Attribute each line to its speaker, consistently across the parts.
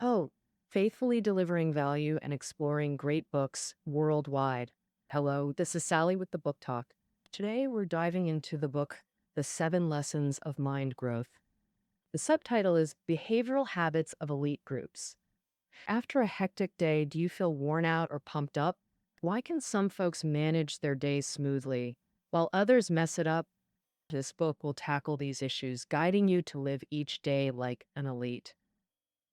Speaker 1: Oh, faithfully delivering value and exploring great books worldwide. Hello, this is Sally with the Book Talk. Today we're diving into the book, The 7 Lessons of Mind Growth. The subtitle is Behavioral Habits of Elite Groups. After a hectic day, do you feel worn out or pumped up? Why can some folks manage their days smoothly while others mess it up? This book will tackle these issues, guiding you to live each day like an elite.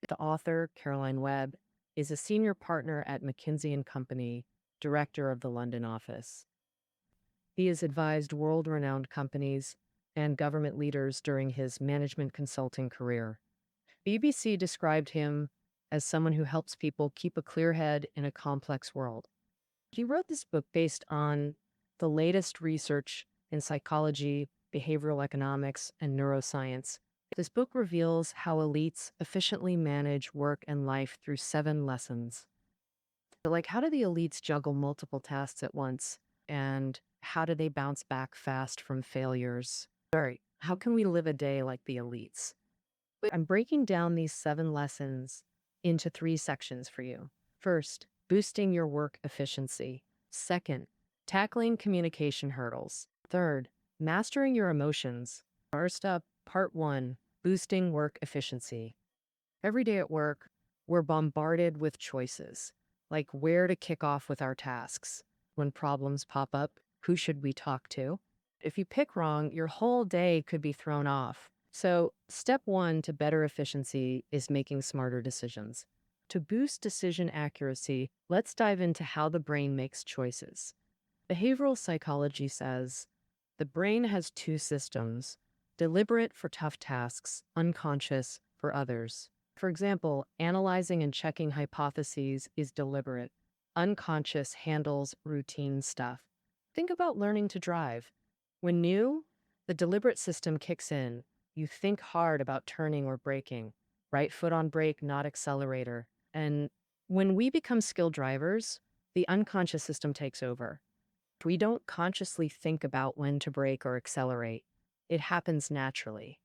Speaker 1: The author, Caroline Webb, is a senior partner at McKinsey and Company, director of the London office. He has advised world-renowned companies and government leaders during his management consulting career. BBC described him as someone who helps people keep a clear head in a complex world. He wrote this book based on the latest research in psychology, behavioral economics, and neuroscience. This book reveals how elites efficiently manage work and life through 7 lessons. Like, how do the elites juggle multiple tasks at once? And how do they bounce back fast from failures? Sorry, how can we live a day like the elites? I'm breaking down these 7 lessons into 3 sections for you. First, boosting your work efficiency. Second, tackling communication hurdles. Third, mastering your emotions. First up, part 1, boosting work efficiency. Every day at work, we're bombarded with choices, like where to kick off with our tasks. When problems pop up, who should we talk to? If you pick wrong, your whole day could be thrown off. So, step 1 to better efficiency is making smarter decisions. To boost decision accuracy, let's dive into how the brain makes choices. Behavioral psychology says the brain has 2 systems: deliberate for tough tasks, unconscious for others. For example, analyzing and checking hypotheses is deliberate. Unconscious handles routine stuff. Think about learning to drive. When new, the deliberate system kicks in. You think hard about turning or braking. Right foot on brake, not accelerator. And when we become skilled drivers, the unconscious system takes over. We don't consciously think about when to brake or accelerate. It happens naturally.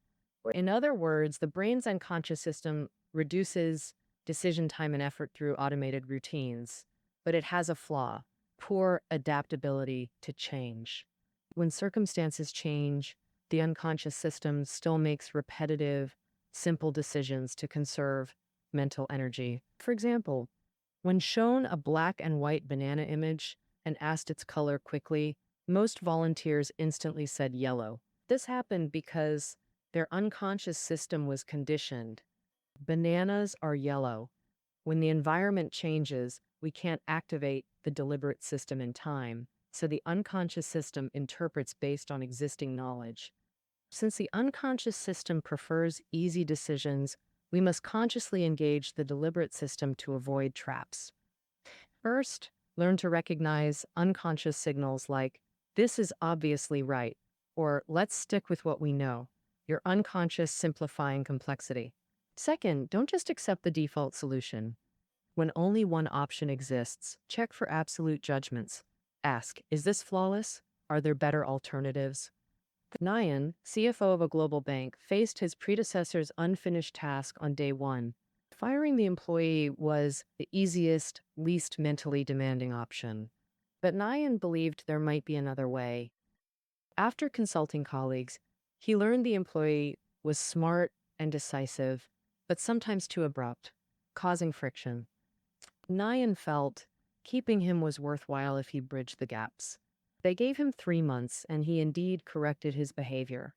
Speaker 1: In other words, the brain's unconscious system reduces decision time and effort through automated routines, but it has a flaw: poor adaptability to change. When circumstances change, the unconscious system still makes repetitive, simple decisions to conserve mental energy. For example, when shown a black and white banana image and asked its color quickly, most volunteers instantly said yellow. This happened because their unconscious system was conditioned. Bananas are yellow. When the environment changes, we can't activate the deliberate system in time, so the unconscious system interprets based on existing knowledge. Since the unconscious system prefers easy decisions, we must consciously engage the deliberate system to avoid traps. First, learn to recognize unconscious signals like, "This is obviously right," or "Let's stick with what we know." Your unconscious simplifying complexity. Second, don't just accept the default solution. When only one option exists, check for absolute judgments. Ask, is this flawless? Are there better alternatives? Nyan, CFO of a global bank, faced his predecessor's unfinished task on day 1. Firing the employee was the easiest, least mentally demanding option. But Nyan believed there might be another way. After consulting colleagues, he learned the employee was smart and decisive, but sometimes too abrupt, causing friction. Nyan felt keeping him was worthwhile if he bridged the gaps. They gave him 3 months, and he indeed corrected his behavior.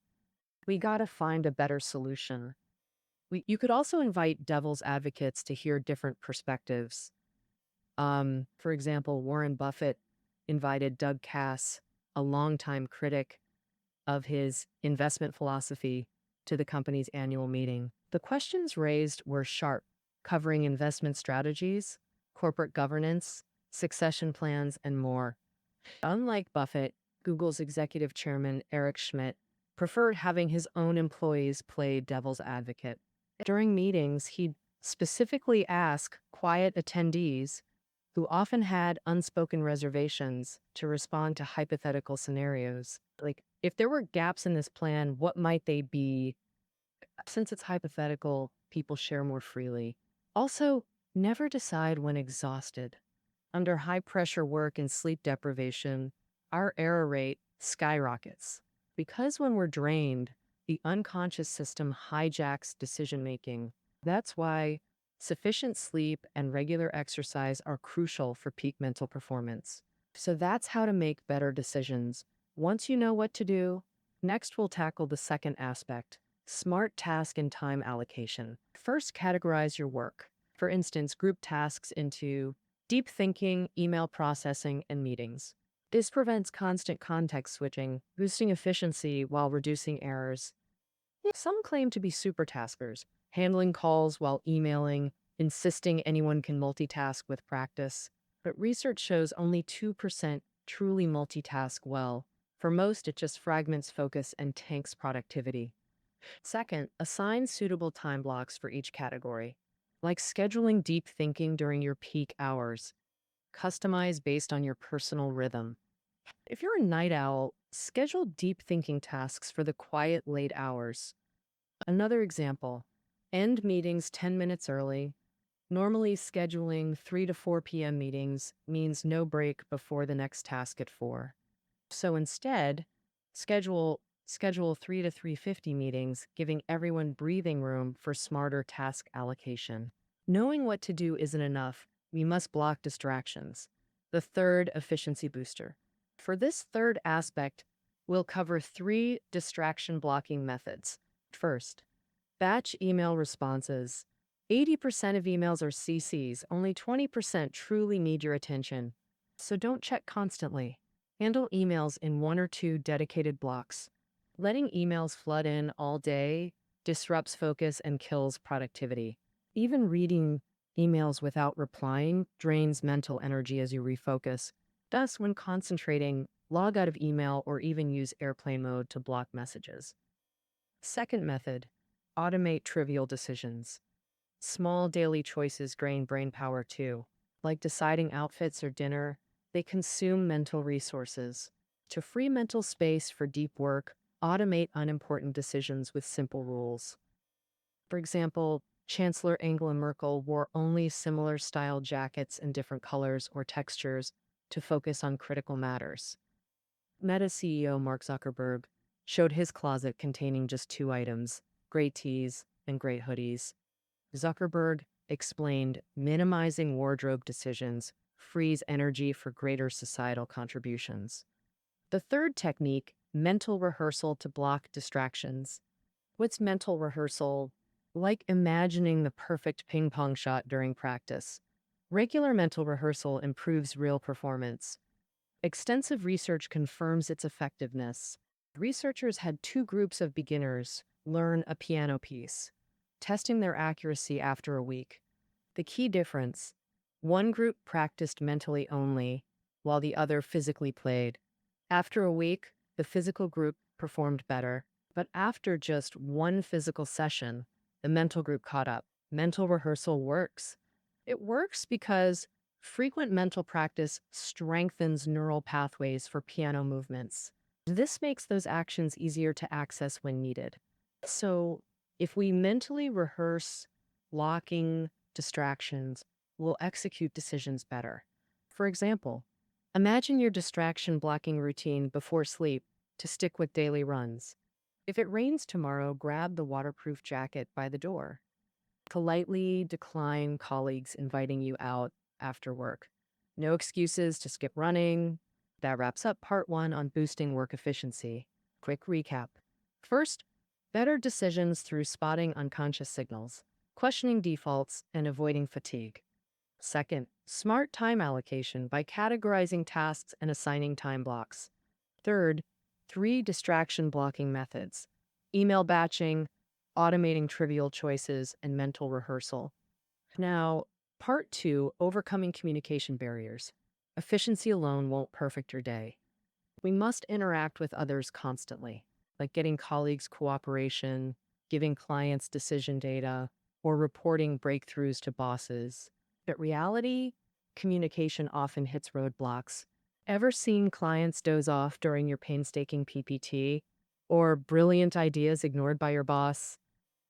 Speaker 1: We gotta find a better solution. You could also invite devil's advocates to hear different perspectives. For example, Warren Buffett invited Doug Cass, a longtime critic of his investment philosophy, to the company's annual meeting. The questions raised were sharp, covering investment strategies, corporate governance, succession plans, and more. Unlike Buffett, Google's executive chairman, Eric Schmidt, preferred having his own employees play devil's advocate. During meetings, he'd specifically ask quiet attendees, who often had unspoken reservations, to respond to hypothetical scenarios. Like, if there were gaps in this plan, what might they be? Since it's hypothetical, people share more freely. Also, never decide when exhausted. Under high pressure work and sleep deprivation, our error rate skyrockets. Because when we're drained, the unconscious system hijacks decision making. That's why sufficient sleep and regular exercise are crucial for peak mental performance. So that's how to make better decisions. Once you know what to do, next we'll tackle the second aspect, smart task and time allocation. First, categorize your work. For instance, group tasks into deep thinking, email processing, and meetings. This prevents constant context switching, boosting efficiency while reducing errors. Some claim to be supertaskers, handling calls while emailing, insisting anyone can multitask with practice. But research shows only 2% truly multitask well. For most, it just fragments focus and tanks productivity. Second, assign suitable time blocks for each category, like scheduling deep thinking during your peak hours. Customize based on your personal rhythm. If you're a night owl, schedule deep thinking tasks for the quiet late hours. Another example, end meetings 10 minutes early. Normally, scheduling 3 to 4 p.m. meetings means no break before the next task at 4. So instead, schedule schedule 3 to 3:50 meetings, giving everyone breathing room for smarter task allocation. Knowing what to do isn't enough. We must block distractions. The third efficiency booster. For this third aspect, we'll cover 3 distraction blocking methods. First, batch email responses. 80% of emails are CCs, only 20% truly need your attention. So don't check constantly. Handle emails in 1 or 2 dedicated blocks. Letting emails flood in all day disrupts focus and kills productivity. Even reading emails without replying drains mental energy as you refocus. Thus, when concentrating, log out of email or even use airplane mode to block messages. Second method, automate trivial decisions. Small daily choices drain brain power too, like deciding outfits or dinner. They consume mental resources. To free mental space for deep work, automate unimportant decisions with simple rules. For example, Chancellor Angela Merkel wore only similar style jackets in different colors or textures to focus on critical matters. Meta CEO Mark Zuckerberg showed his closet containing just 2 items, gray tees and gray hoodies. Zuckerberg explained minimizing wardrobe decisions frees energy for greater societal contributions. The third technique, mental rehearsal to block distractions. What's mental rehearsal? Like imagining the perfect ping pong shot during practice. Regular mental rehearsal improves real performance. Extensive research confirms its effectiveness. Researchers had 2 groups of beginners learn a piano piece, testing their accuracy after a week. The key difference, one group practiced mentally only, while the other physically played. After a week, the physical group performed better, but after just one physical session, the mental group caught up. Mental rehearsal works. It works because frequent mental practice strengthens neural pathways for piano movements. This makes those actions easier to access when needed. So, if we mentally rehearse blocking distractions, we'll execute decisions better. For example, imagine your distraction blocking routine before sleep to stick with daily runs. If it rains tomorrow, grab the waterproof jacket by the door. Politely decline colleagues inviting you out after work. No excuses to skip running. That wraps up part 1 on boosting work efficiency. Quick recap. First, better decisions through spotting unconscious signals, questioning defaults, and avoiding fatigue. Second, smart time allocation by categorizing tasks and assigning time blocks. Third, 3 distraction blocking methods: email batching, automating trivial choices, and mental rehearsal. Now, part 2, overcoming communication barriers. Efficiency alone won't perfect your day. We must interact with others constantly, like getting colleagues' cooperation, giving clients decision data, or reporting breakthroughs to bosses. But reality, communication often hits roadblocks. Ever seen clients doze off during your painstaking PPT? Or brilliant ideas ignored by your boss?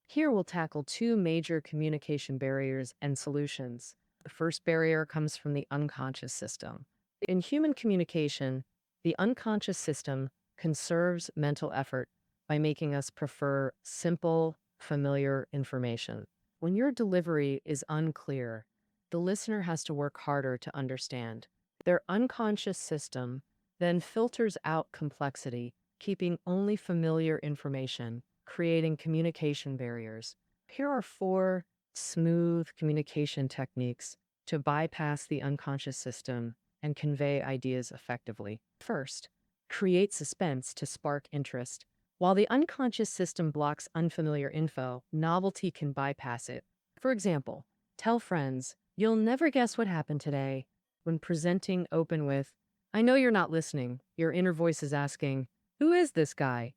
Speaker 1: Here we'll tackle two major communication barriers and solutions. The first barrier comes from the unconscious system. In human communication, the unconscious system conserves mental effort by making us prefer simple, familiar information. When your delivery is unclear, the listener has to work harder to understand. Their unconscious system then filters out complexity, keeping only familiar information, creating communication barriers. Here are four smooth communication techniques to bypass the unconscious system and convey ideas effectively. First, create suspense to spark interest. While the unconscious system blocks unfamiliar info, novelty can bypass it. For example, tell friends, "You'll never guess what happened today." When presenting, open with, "I know you're not listening." Your inner voice is asking, "Who is this guy?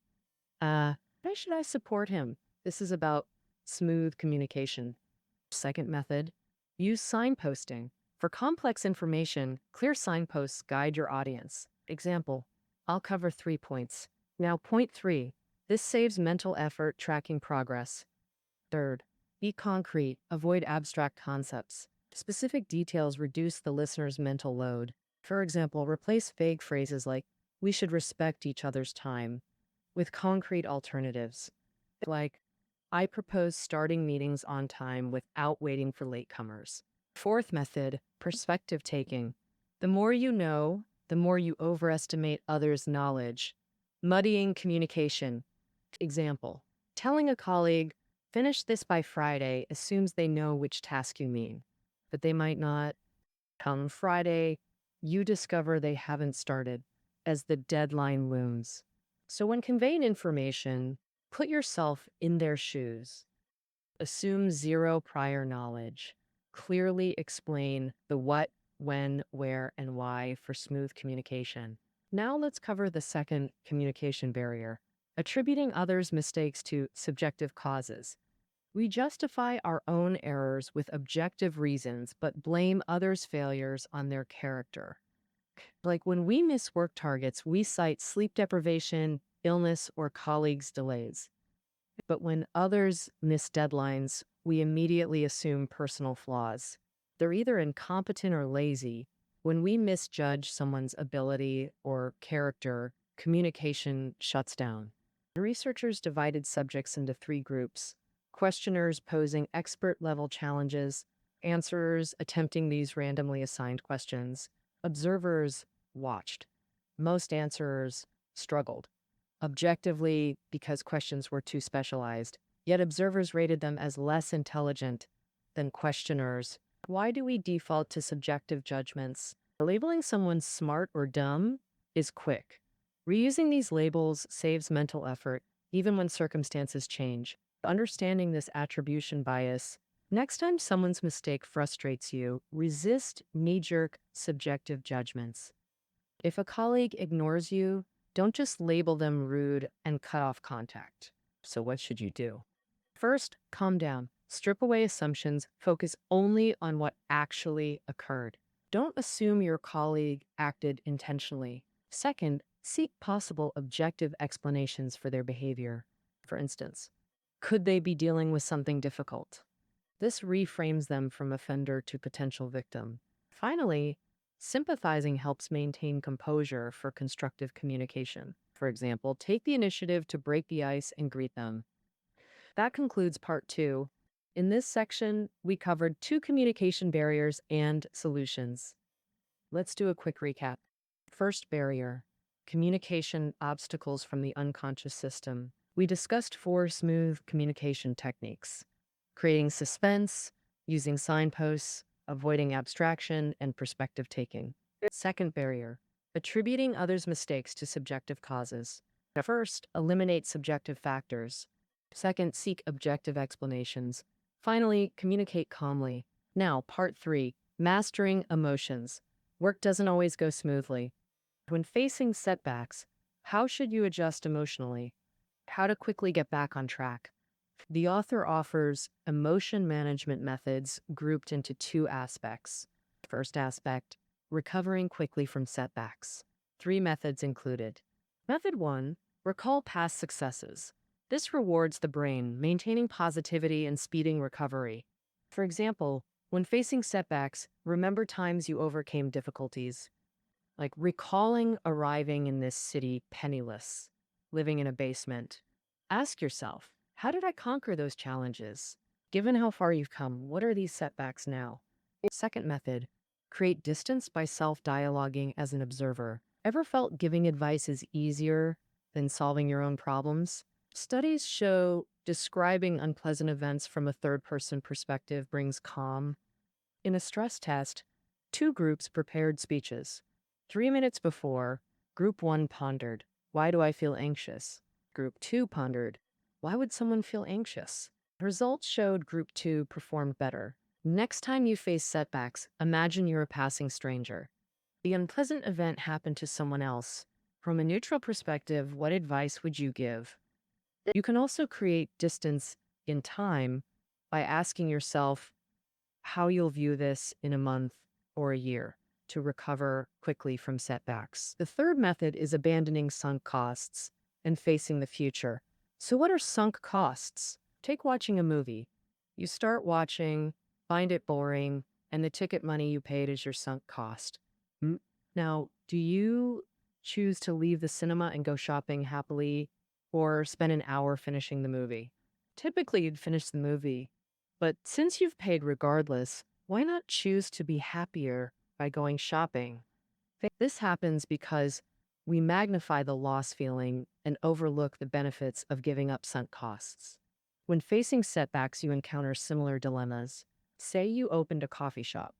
Speaker 1: Why should I support him?" This is about smooth communication. Second method, use signposting. For complex information, clear signposts guide your audience. Example, I'll cover 3 points. Now, point 3. This saves mental effort tracking progress. Third, be concrete. Avoid abstract concepts. Specific details reduce the listener's mental load. For example, replace vague phrases like, "We should respect each other's time," with concrete alternatives, like, "I propose starting meetings on time without waiting for latecomers." Fourth method, perspective taking. The more you know, the more you overestimate others' knowledge, muddying communication. Example, telling a colleague, "Finish this by Friday," assumes they know which task you mean, but they might not. Come Friday, you discover they haven't started as the deadline looms. So when conveying information, put yourself in their shoes. Assume zero prior knowledge. Clearly explain the what, when, where, and why for smooth communication. Now let's cover the second communication barrier, attributing others' mistakes to subjective causes. We justify our own errors with objective reasons, but blame others' failures on their character. Like when we miss work targets, we cite sleep deprivation, illness, or colleagues' delays. But when others miss deadlines, we immediately assume personal flaws. They're either incompetent or lazy. When we misjudge someone's ability or character, communication shuts down. Researchers divided subjects into 3 groups: questioners posing expert level challenges, answerers attempting these randomly assigned questions, observers watched. Most answerers struggled objectively because questions were too specialized, yet observers rated them as less intelligent than questioners. Why do we default to subjective judgments? Labeling someone smart or dumb is quick. Reusing these labels saves mental effort, even when circumstances change. Understanding this attribution bias, next time someone's mistake frustrates you, resist knee-jerk subjective judgments. If a colleague ignores you, don't just label them rude and cut off contact. So what should you do? First, calm down. Strip away assumptions. Focus only on what actually occurred. Don't assume your colleague acted intentionally. Second, seek possible objective explanations for their behavior. For instance, could they be dealing with something difficult? This reframes them from offender to potential victim. Finally, sympathizing helps maintain composure for constructive communication. For example, take the initiative to break the ice and greet them. That concludes part 2. In this section, we covered 2 communication barriers and solutions. Let's do a quick recap. First barrier, communication obstacles from the unconscious system. We discussed 4 smooth communication techniques: creating suspense, using signposts, avoiding abstraction, and perspective taking. Second barrier, attributing others' mistakes to subjective causes. First, eliminate subjective factors. Second, seek objective explanations. Finally, communicate calmly. Now, part 3, mastering emotions. Work doesn't always go smoothly. When facing setbacks, how should you adjust emotionally? How to quickly get back on track? The author offers emotion management methods grouped into 2 aspects. First aspect, recovering quickly from setbacks. 3 methods included. Method 1, recall past successes. This rewards the brain, maintaining positivity and speeding recovery. For example, when facing setbacks, remember times you overcame difficulties, like recalling arriving in this city penniless, living in a basement. Ask yourself, how did I conquer those challenges? Given how far you've come, what are these setbacks now? Second method, create distance by self-dialoguing as an observer. Ever felt giving advice is easier than solving your own problems? Studies show describing unpleasant events from a third-person perspective brings calm. In a stress test, two groups prepared speeches. 3 minutes before, Group 1 pondered, "Why do I feel anxious?" Group 2 pondered, "Why would someone feel anxious?" Results showed Group 2 performed better. Next time you face setbacks, imagine you're a passing stranger. The unpleasant event happened to someone else. From a neutral perspective, what advice would you give? You can also create distance in time by asking yourself how you'll view this in a month or a year to recover quickly from setbacks. The third method is abandoning sunk costs and facing the future. So, what are sunk costs? Take watching a movie. You start watching, find it boring, and the ticket money you paid is your sunk cost. Now, do you choose to leave the cinema and go shopping happily or spend an hour finishing the movie? Typically, you'd finish the movie, but since you've paid regardless, why not choose to be happier by going shopping? This happens because we magnify the loss feeling and overlook the benefits of giving up sunk costs. When facing setbacks, you encounter similar dilemmas. Say you opened a coffee shop.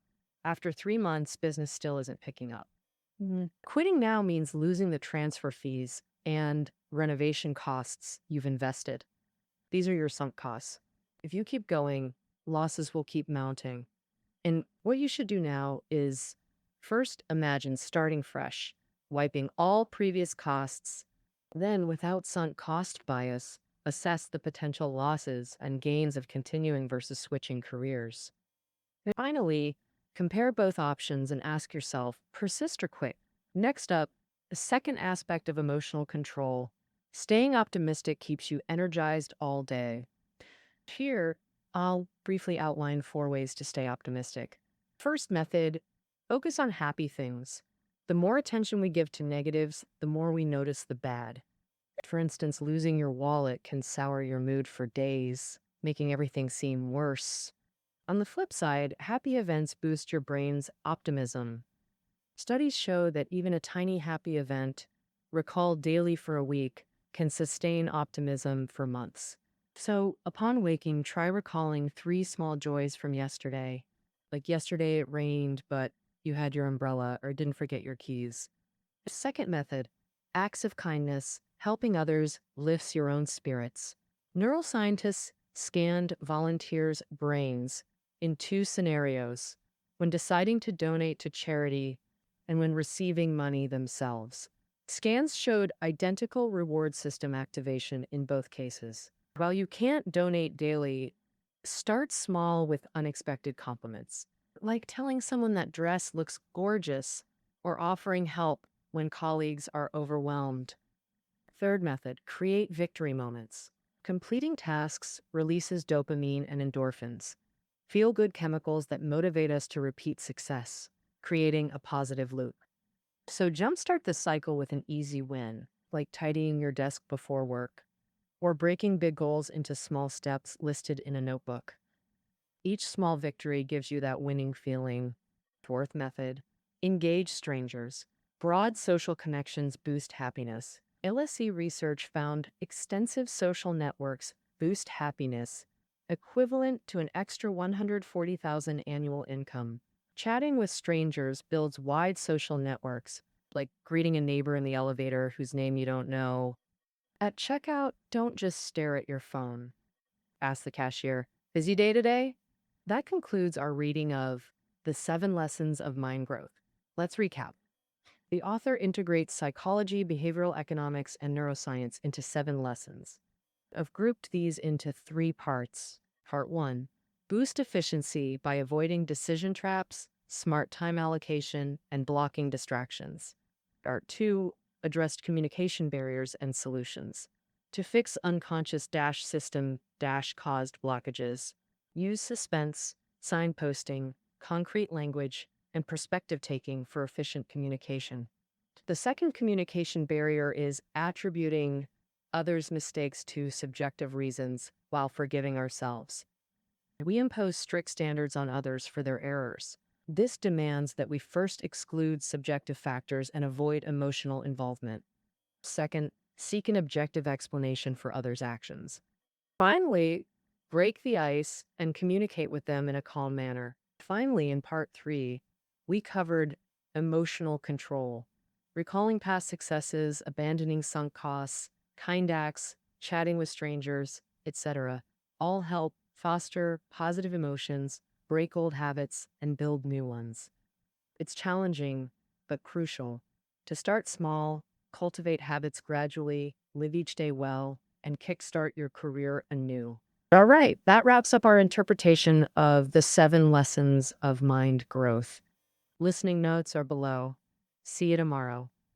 Speaker 1: After 3 months, business still isn't picking up. Quitting now means losing the transfer fees and renovation costs you've invested. These are your sunk costs. If you keep going, losses will keep mounting. And what you should do now is first imagine starting fresh, wiping all previous costs. Then, without sunk cost bias, assess the potential losses and gains of continuing versus switching careers. And finally, compare both options and ask yourself, persist or quit? Next up, the second aspect of emotional control. Staying optimistic keeps you energized all day. Here, I'll briefly outline 4 ways to stay optimistic. First method, focus on happy things. The more attention we give to negatives, the more we notice the bad. For instance, losing your wallet can sour your mood for days, making everything seem worse. On the flip side, happy events boost your brain's optimism. Studies show that even a tiny happy event, recalled daily for a week, can sustain optimism for months. So, upon waking, try recalling 3 small joys from yesterday. Like yesterday it rained, but you had your umbrella or didn't forget your keys. Second method, acts of kindness. Helping others lifts your own spirits. Neuroscientists scanned volunteers' brains in 2 scenarios: when deciding to donate to charity and when receiving money themselves. Scans showed identical reward system activation in both cases. While you can't donate daily, start small with unexpected compliments, like telling someone that dress looks gorgeous or offering help when colleagues are overwhelmed. Third method, create victory moments. Completing tasks releases dopamine and endorphins, feel-good chemicals that motivate us to repeat success, creating a positive loop. So jumpstart the cycle with an easy win, like tidying your desk before work, or breaking big goals into small steps listed in a notebook. Each small victory gives you that winning feeling. Fourth method, engage strangers. Broad social connections boost happiness. LSE research found extensive social networks boost happiness, equivalent to an extra 140,000 annual income. Chatting with strangers builds wide social networks, like greeting a neighbor in the elevator whose name you don't know. At checkout, don't just stare at your phone. Ask the cashier, "Busy day today?" That concludes our reading of The 7 Lessons of Mind Growth. Let's recap. The author integrates psychology, behavioral economics, and neuroscience into 7 lessons. I've grouped these into 3 parts. Part 1, boost efficiency by avoiding decision traps, smart time allocation, and blocking distractions. Part 2, addressed communication barriers and solutions. To fix unconscious system caused blockages, use suspense, signposting, concrete language, and perspective taking for efficient communication. The second communication barrier is attributing others' mistakes to subjective reasons while forgiving ourselves. We impose strict standards on others for their errors. This demands that we first exclude subjective factors and avoid emotional involvement. Second, seek an objective explanation for others' actions. Finally, break the ice and communicate with them in a calm manner. Finally, in part 3, we covered emotional control, recalling past successes, abandoning sunk costs, kind acts, chatting with strangers, etc. All help foster positive emotions, break old habits, and build new ones. It's challenging, but crucial. To start small, cultivate habits gradually, live each day well, and kickstart your career anew. All right, that wraps up our interpretation of the 7 lessons of mind growth. Listening notes are below. See you tomorrow.